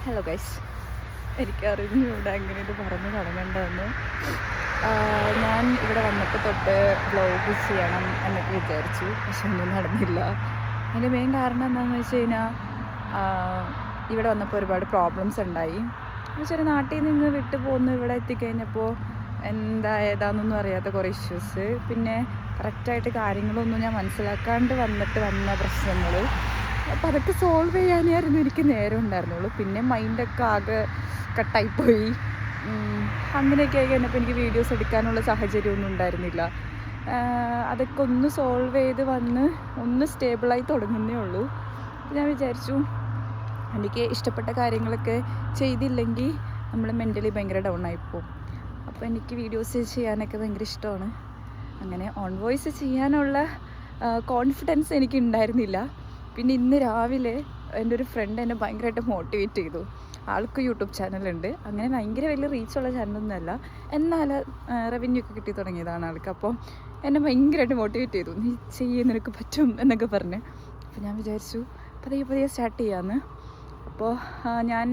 Hello guys, എനിക്കറിഞ്ഞു ഇവിടെ അങ്ങനെ ഇത് പറഞ്ഞു തുടങ്ങേണ്ടതെന്ന്. ഞാൻ ഇവിടെ വന്നപ്പോൾ തൊട്ട് വ്ളോഗ് ചെയ്യണം എന്നൊക്കെ വിചാരിച്ചു, പക്ഷെ ഒന്നും നടന്നില്ല. അതിൻ്റെ മെയിൻ കാരണം എന്താണെന്ന് വെച്ച് കഴിഞ്ഞാൽ ഇവിടെ വന്നപ്പോൾ ഒരുപാട് പ്രോബ്ലംസ് ഉണ്ടായി. എന്നുവെച്ചാൽ നാട്ടിൽ നിന്ന് വിട്ടു പോകുന്നു ഇവിടെ എത്തിക്കഴിഞ്ഞപ്പോൾ ഏതാണെന്നൊന്നും അറിയാത്ത കുറേ ഇഷ്യൂസ്, പിന്നെ കറക്റ്റായിട്ട് കാര്യങ്ങളൊന്നും ഞാൻ മനസ്സിലാക്കാണ്ട് വന്ന പ്രശ്നങ്ങൾ. അപ്പോൾ അതൊക്കെ സോൾവ് ചെയ്യാനായിരുന്നു എനിക്ക് നേരം ഉണ്ടായിരുന്നുള്ളൂ. പിന്നെ മൈൻഡൊക്കെ ആകെ കട്ടായിപ്പോയി. അങ്ങനെയൊക്കെ ആയി കഴിഞ്ഞപ്പോൾ എനിക്ക് വീഡിയോസ് എടുക്കാനുള്ള സാഹചര്യമൊന്നും ഉണ്ടായിരുന്നില്ല. അതൊക്കെ ഒന്ന് സോൾവ് ചെയ്ത് ഒന്ന് സ്റ്റേബിളായി തുടങ്ങുന്നേ ഉള്ളൂ. ഞാൻ വിചാരിച്ചു എനിക്ക് ഇഷ്ടപ്പെട്ട കാര്യങ്ങളൊക്കെ ചെയ്തില്ലെങ്കിൽ നമ്മൾ മെൻ്റലി ഭയങ്കര ഡൗൺ ആയിപ്പോവും. അപ്പോൾ എനിക്ക് വീഡിയോസ് ചെയ്യാനൊക്കെ ഭയങ്കര ഇഷ്ടമാണ്. അങ്ങനെ ഓൺ വോയിസ് ചെയ്യാനുള്ള കോൺഫിഡൻസ് എനിക്ക് ഉണ്ടായിരുന്നില്ല. പിന്നെ ഇന്ന് രാവിലെ എൻ്റെ ഒരു ഫ്രണ്ട് എന്നെ ഭയങ്കരമായിട്ട് മോട്ടിവേറ്റ് ചെയ്തു. ആൾക്ക് യൂട്യൂബ് ചാനലുണ്ട്. അങ്ങനെ ഭയങ്കര വലിയ റീച്ചുള്ള ചാനലൊന്നുമല്ല, എന്നാൽ റവന്യൂ ഒക്കെ കിട്ടി തുടങ്ങിയതാണ് ആൾക്ക്. അപ്പോൾ എന്നെ ഭയങ്കരമായിട്ട് മോട്ടിവേറ്റ് ചെയ്തു, നീ നിനക്ക് പറ്റും എന്നൊക്കെ പറഞ്ഞ്. അപ്പോൾ ഞാൻ വിചാരിച്ചു പതിയെ സ്റ്റാർട്ട് ചെയ്യാമെന്ന്. അപ്പോൾ ഞാൻ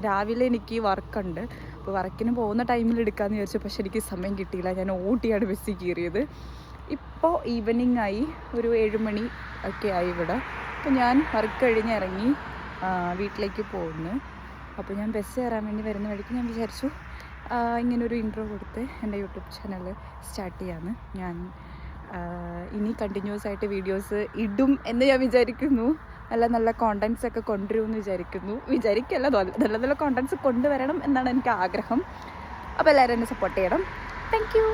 രാവിലെ എനിക്ക് വർക്കുണ്ട്, അപ്പോൾ വർക്കിന് പോകുന്ന ടൈമിൽ എടുക്കാമെന്ന് വിചാരിച്ചു. പക്ഷെ എനിക്ക് സമയം കിട്ടിയില്ല, ഞാൻ ഓട്ടിയാണ് ബസ്സിൽ കയറിയത്. ഇപ്പോൾ ഈവനിങ് ആയി, ഒരു 7 മണി ഒക്കെ ആയി ഇവിടെ. അപ്പോൾ ഞാൻ വർക്ക് കഴിഞ്ഞിറങ്ങി വീട്ടിലേക്ക് പോകുന്നു. അപ്പോൾ ഞാൻ ബസ് കയറാൻ വേണ്ടി വരുന്ന വഴിക്ക് ഞാൻ വിചാരിച്ചു ഇങ്ങനൊരു ഇൻട്രോ കൊടുത്ത് എൻ്റെ യൂട്യൂബ് ചാനൽ സ്റ്റാർട്ട് ചെയ്യാമെന്ന്. ഞാൻ ഇനി കണ്ടിന്യൂസ് ആയിട്ട് വീഡിയോസ് ഇടും എന്ന് ഞാൻ വിചാരിക്കുന്നു. നല്ല കോണ്ടൻറ്റ്സ് ഒക്കെ കൊണ്ടുവരുമെന്ന് വിചാരിക്കല്ല, നല്ല കോണ്ടൻറ്റ്സ് കൊണ്ടുവരണം എന്നാണ് എനിക്ക് ആഗ്രഹം. അപ്പോൾ എല്ലാവരും എന്നെ സപ്പോർട്ട് ചെയ്യണം. Thank you.